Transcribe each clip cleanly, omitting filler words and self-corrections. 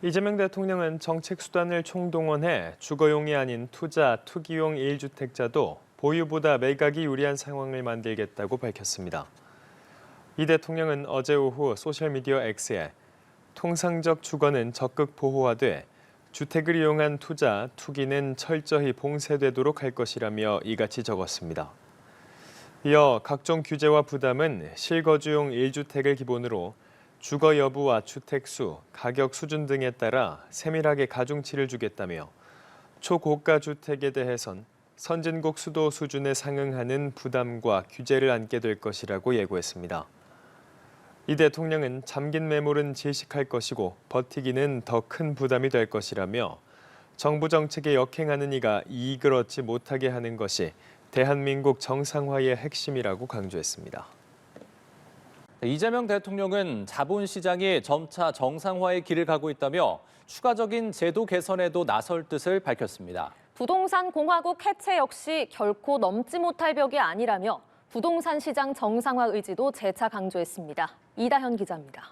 이재명 대통령은 정책 수단을 총동원해 주거용이 아닌 투자, 투기용 1주택자도 보유보다 매각이 유리한 상황을 만들겠다고 밝혔습니다. 이 대통령은 어제 오후 소셜미디어 X에 통상적 주거는 적극 보호하되 주택을 이용한 투자, 투기는 철저히 봉쇄되도록 할 것이라며 이같이 적었습니다. 이어 각종 규제와 부담은 실거주용 1주택을 기본으로 주거 여부와 주택 수, 가격 수준 등에 따라 세밀하게 가중치를 주겠다며 초고가 주택에 대해선 선진국 수도 수준에 상응하는 부담과 규제를 안게 될 것이라고 예고했습니다. 이 대통령은 잠긴 매물은 질식할 것이고 버티기는 더 큰 부담이 될 것이라며 정부 정책에 역행하는 이가 이익을 얻지 못하게 하는 것이 대한민국 정상화의 핵심이라고 강조했습니다. 이재명 대통령은 자본시장이 점차 정상화의 길을 가고 있다며 추가적인 제도 개선에도 나설 뜻을 밝혔습니다. 부동산 공화국 해체 역시 결코 넘지 못할 벽이 아니라며 부동산 시장 정상화 의지도 재차 강조했습니다. 이다현 기자입니다.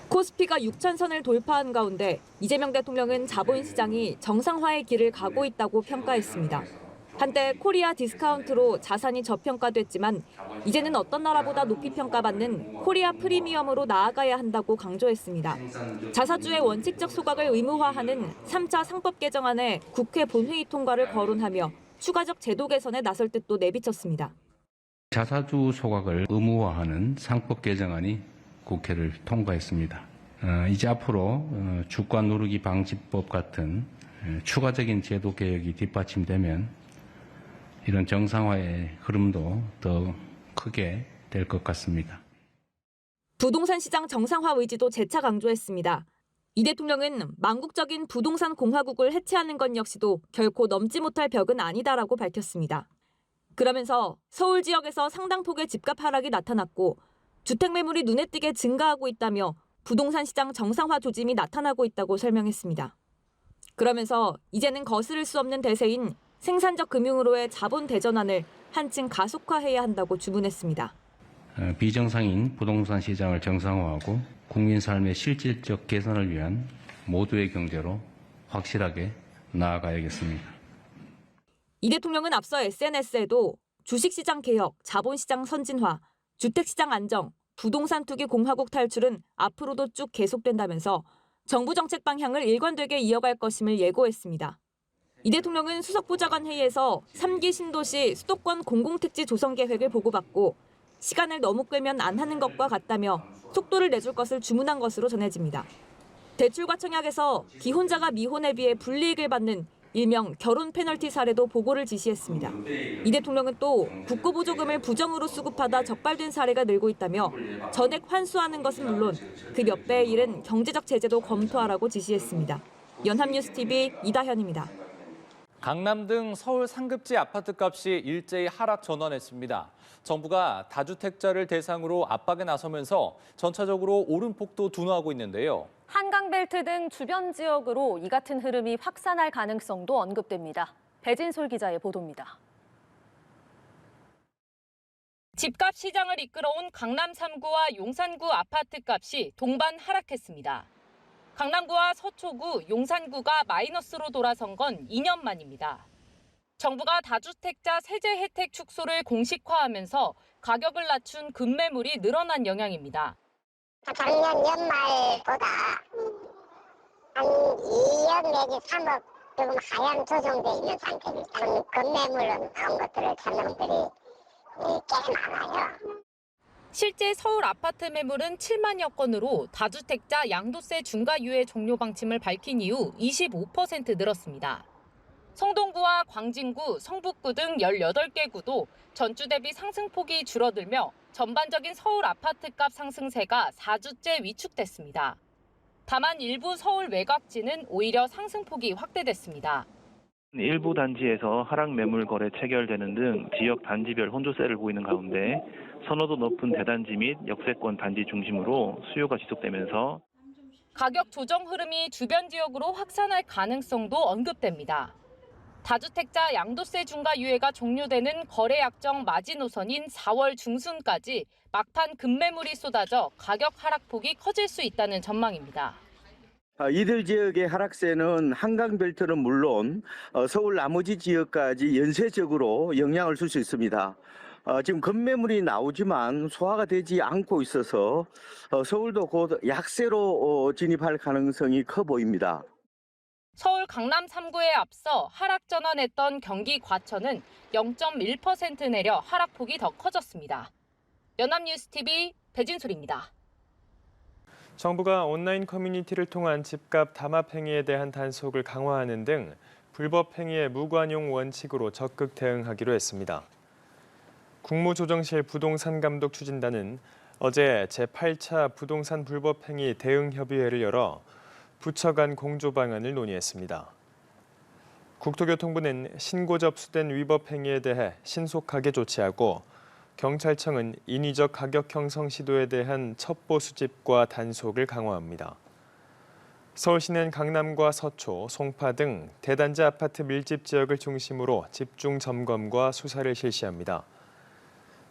코스피가 6,000선을 돌파한 가운데 이재명 대통령은 자본시장이 정상화의 길을 가고 있다고 평가했습니다. 한때 코리아 디스카운트로 자산이 저평가됐지만 이제는 어떤 나라보다 높이 평가받는 코리아 프리미엄으로 나아가야 한다고 강조했습니다. 자사주의 원칙적 소각을 의무화하는 3차 상법 개정안에 국회 본회의 통과를 거론하며 추가적 제도 개선에 나설 뜻도 내비쳤습니다. 자사주 소각을 의무화하는 상법 개정안이 국회를 통과했습니다. 이제 앞으로 주가 누르기 방지법 같은 추가적인 제도 개혁이 뒷받침되면 이런 정상화의 흐름도 더 크게 될 것 같습니다. 부동산 시장 정상화 의지도 재차 강조했습니다. 이 대통령은 망국적인 부동산 공화국을 해체하는 것 역시도 결코 넘지 못할 벽은 아니다라고 밝혔습니다. 그러면서 서울 지역에서 상당폭의 집값 하락이 나타났고 주택 매물이 눈에 띄게 증가하고 있다며 부동산 시장 정상화 조짐이 나타나고 있다고 설명했습니다. 그러면서 이제는 거스를 수 없는 대세인 생산적 금융으로의 자본 대전환을 한층 가속화해야 한다고 주문했습니다. 비정상인 부동산 시장을 정상화하고 국민 삶의 실질적 개선을 위한 모두의 경제로 확실하게 나아가야겠습니다. 이 대통령은 앞서 SNS에도 주식시장 개혁, 자본시장 선진화, 주택시장 안정, 부동산 투기 공화국 탈출은 앞으로도 쭉 계속된다면서 정부 정책 방향을 일관되게 이어갈 것임을 예고했습니다. 이 대통령은 수석보좌관 회의에서 3기 신도시 수도권 공공택지 조성 계획을 보고받고 시간을 너무 꿰면 안 하는 것과 같다며 속도를 내줄 것을 주문한 것으로 전해집니다. 대출과 청약에서 기혼자가 미혼에 비해 불이익을 받는 일명 결혼 페널티 사례도 보고를 지시했습니다. 이 대통령은 또 국고보조금을 부정으로 수급하다 적발된 사례가 늘고 있다며 전액 환수하는 것은 물론 그 몇 배에 이른 경제적 제재도 검토하라고 지시했습니다. 연합뉴스TV 이다현입니다. 강남 등 서울 상급지 아파트값이 일제히 하락 전환했습니다. 정부가 다주택자를 대상으로 압박에 나서면서 전체적으로 오름폭도 둔화하고 있는데요. 한강벨트 등 주변 지역으로 이 같은 흐름이 확산할 가능성도 언급됩니다. 배진솔 기자의 보도입니다. 집값 시장을 이끌어온 강남 3구와 용산구 아파트값이 동반 하락했습니다. 강남구와 서초구, 용산구가 마이너스로 돌아선 건 2년 만입니다. 정부가 다주택자 세제 혜택 축소를 공식화하면서 가격을 낮춘 급매물이 늘어난 영향입니다. 작년 연말보다 한 2억 내지 3억 조금 하향 조정돼 있는 상태입니다. 급매물로 나온 것들을 전용들이 꽤 많아요. 실제 서울 아파트 매물은 7만여 건으로 다주택자 양도세 중과 유예 종료 방침을 밝힌 이후 25% 늘었습니다. 성동구와 광진구, 성북구 등 18개 구도 전주 대비 상승폭이 줄어들며 전반적인 서울 아파트값 상승세가 4주째 위축됐습니다. 다만 일부 서울 외곽지는 오히려 상승폭이 확대됐습니다. 일부 단지에서 하락 매물 거래 체결되는 등 지역 단지별 혼조세를 보이는 가운데 선호도 높은 대단지 및 역세권 단지 중심으로 수요가 지속되면서 가격 조정 흐름이 주변 지역으로 확산할 가능성도 언급됩니다. 다주택자 양도세 중과 유예가 종료되는 거래 약정 마지노선인 4월 중순까지 막판 급매물이 쏟아져 가격 하락폭이 커질 수 있다는 전망입니다. 이들 지역의 하락세는 한강벨트는 물론 서울 나머지 지역까지 연쇄적으로 영향을 줄 수 있습니다. 지금 급매물이 나오지만 소화가 되지 않고 있어서 서울도 곧 약세로 진입할 가능성이 커 보입니다. 서울 강남 3구에 앞서 하락 전환했던 경기 과천은 0.1% 내려 하락폭이 더 커졌습니다. 연합뉴스TV 배진솔입니다. 정부가 온라인 커뮤니티를 통한 집값 담합 행위에 대한 단속을 강화하는 등 불법 행위의 무관용 원칙으로 적극 대응하기로 했습니다. 국무조정실 부동산감독 추진단은 어제 제8차 부동산 불법 행위 대응협의회를 열어 부처 간 공조 방안을 논의했습니다. 국토교통부는 신고 접수된 위법 행위에 대해 신속하게 조치하고 경찰청은 인위적 가격 형성 시도에 대한 첩보 수집과 단속을 강화합니다. 서울시는 강남과 서초, 송파 등 대단지 아파트 밀집 지역을 중심으로 집중 점검과 수사를 실시합니다.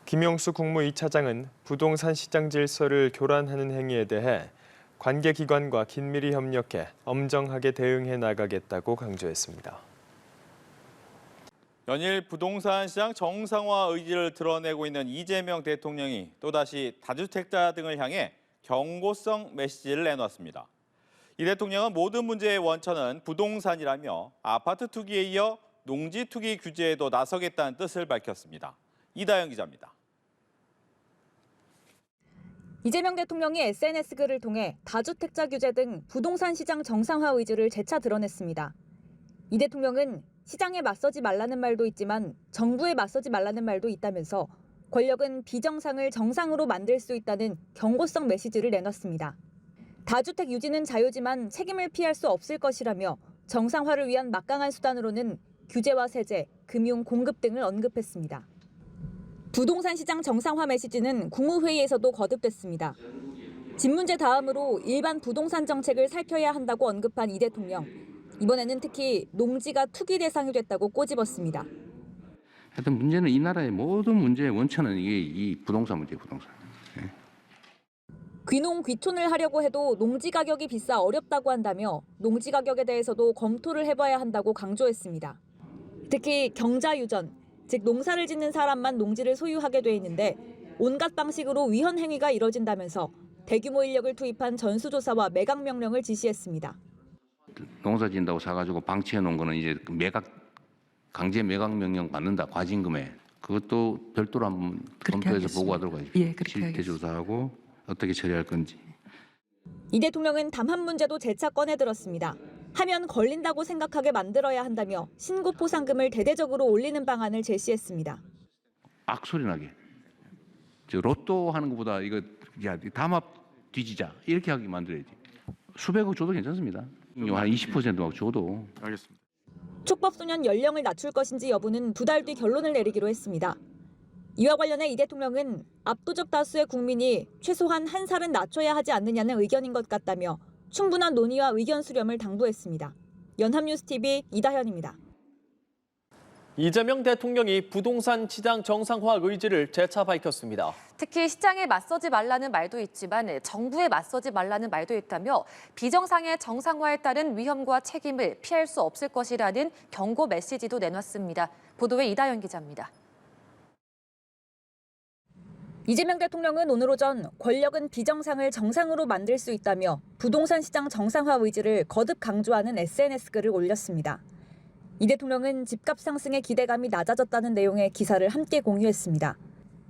김용수 국무 2차장은 부동산 시장 질서를 교란하는 행위에 대해 관계기관과 긴밀히 협력해 엄정하게 대응해 나가겠다고 강조했습니다. 연일 부동산 시장 정상화 의지를 드러내고 있는 이재명 대통령이 또다시 다주택자 등을 향해 경고성 메시지를 내놨습니다. 이 대통령은 모든 문제의 원천은 부동산이라며 아파트 투기에 이어 농지 투기 규제에도 나서겠다는 뜻을 밝혔습니다. 이다영 기자입니다. 이재명 대통령이 SNS 글을 통해 다주택자 규제 등 부동산 시장 정상화 의지를 재차 드러냈습니다. 이 대통령은 시장에 맞서지 말라는 말도 있지만 정부에 맞서지 말라는 말도 있다면서 권력은 비정상을 정상으로 만들 수 있다는 경고성 메시지를 내놨습니다. 다주택 유지는 자유지만 책임을 피할 수 없을 것이라며 정상화를 위한 막강한 수단으로는 규제와 세제, 금융, 공급 등을 언급했습니다. 부동산 시장 정상화 메시지는 국무회의에서도 거듭됐습니다. 집 문제 다음으로 일반 부동산 정책을 살펴야 한다고 언급한 이 대통령. 이번에는 특히 농지가 투기 대상이 됐다고 꼬집었습니다. 하여튼 문제는 이 나라의 모든 문제의 원천은 이 부동산 문제예요, 부동산. 귀농 귀촌을 하려고 해도 농지 가격이 비싸 어렵다고 한다며 농지 가격에 대해서도 검토를 해봐야 한다고 강조했습니다. 특히 경자유전, 즉 농사를 짓는 사람만 농지를 소유하게 돼 있는데 온갖 방식으로 위헌 행위가 이뤄진다면서 대규모 인력을 투입한 전수조사와 매각 명령을 지시했습니다. 농사 짓는다고 사가지고 방치해 놓은 거는 이제 강제 매각 명령 받는다, 과징금에. 그것도 별도로 한번 검토해서 보고하도록 하죠. 예, 실태 조사하고 어떻게 처리할 건지. 이 대통령은 담합 문제도 재차 꺼내들었습니다. 하면 걸린다고 생각하게 만들어야 한다며 신고 포상금을 대대적으로 올리는 방안을 제시했습니다. 악소리 나게. 로또 하는 것보다 이거 야 담합 뒤지자 이렇게 하게 만들어야지. 수백억 줘도 괜찮습니다. 한 20% 막 줘도. 알겠습니다. 촉법소년 연령을 낮출 것인지 여부는 2달 뒤 결론을 내리기로 했습니다. 이와 관련해 이 대통령은 압도적 다수의 국민이 최소한 1살은 낮춰야 하지 않느냐는 의견인 것 같다며 충분한 논의와 의견 수렴을 당부했습니다. 연합뉴스TV 이다현입니다. 이재명 대통령이 부동산 시장 정상화 의지를 재차 밝혔습니다. 특히 시장에 맞서지 말라는 말도 있지만 정부에 맞서지 말라는 말도 있다며 비정상의 정상화에 따른 위험과 책임을 피할 수 없을 것이라는 경고 메시지도 내놨습니다. 보도에 이다연 기자입니다. 이재명 대통령은 오늘 오전 권력은 비정상을 정상으로 만들 수 있다며 부동산 시장 정상화 의지를 거듭 강조하는 SNS 글을 올렸습니다. 이 대통령은 집값 상승에 기대감이 낮아졌다는 내용의 기사를 함께 공유했습니다.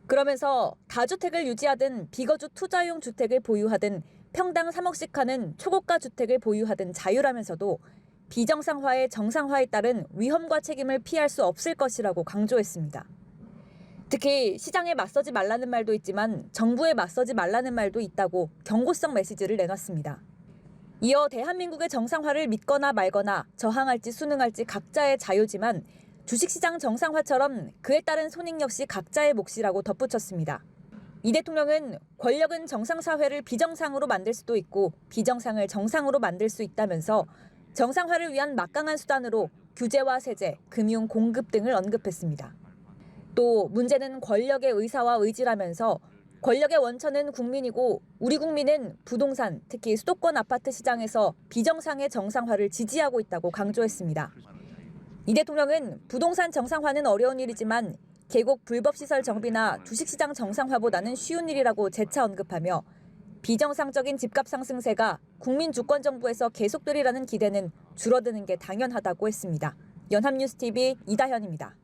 그러면서 다주택을 유지하든 비거주 투자용 주택을 보유하든 평당 3억씩 하는 초고가 주택을 보유하든 자유라면서도 비정상화의 정상화에 따른 위험과 책임을 피할 수 없을 것이라고 강조했습니다. 특히 시장에 맞서지 말라는 말도 있지만 정부에 맞서지 말라는 말도 있다고 경고성 메시지를 내놨습니다. 이어 대한민국의 정상화를 믿거나 말거나 저항할지 순응할지 각자의 자유지만 주식시장 정상화처럼 그에 따른 손익 역시 각자의 몫이라고 덧붙였습니다. 이 대통령은 권력은 정상사회를 비정상으로 만들 수도 있고 비정상을 정상으로 만들 수 있다면서 정상화를 위한 막강한 수단으로 규제와 세제, 금융 공급 등을 언급했습니다. 또 문제는 권력의 의사와 의지라면서 권력의 원천은 국민이고 우리 국민은 부동산, 특히 수도권 아파트 시장에서 비정상의 정상화를 지지하고 있다고 강조했습니다. 이 대통령은 부동산 정상화는 어려운 일이지만 계곡 불법 시설 정비나 주식시장 정상화보다는 쉬운 일이라고 재차 언급하며 비정상적인 집값 상승세가 국민 주권 정부에서 계속되리라는 기대는 줄어드는 게 당연하다고 했습니다. 연합뉴스TV 이다현입니다.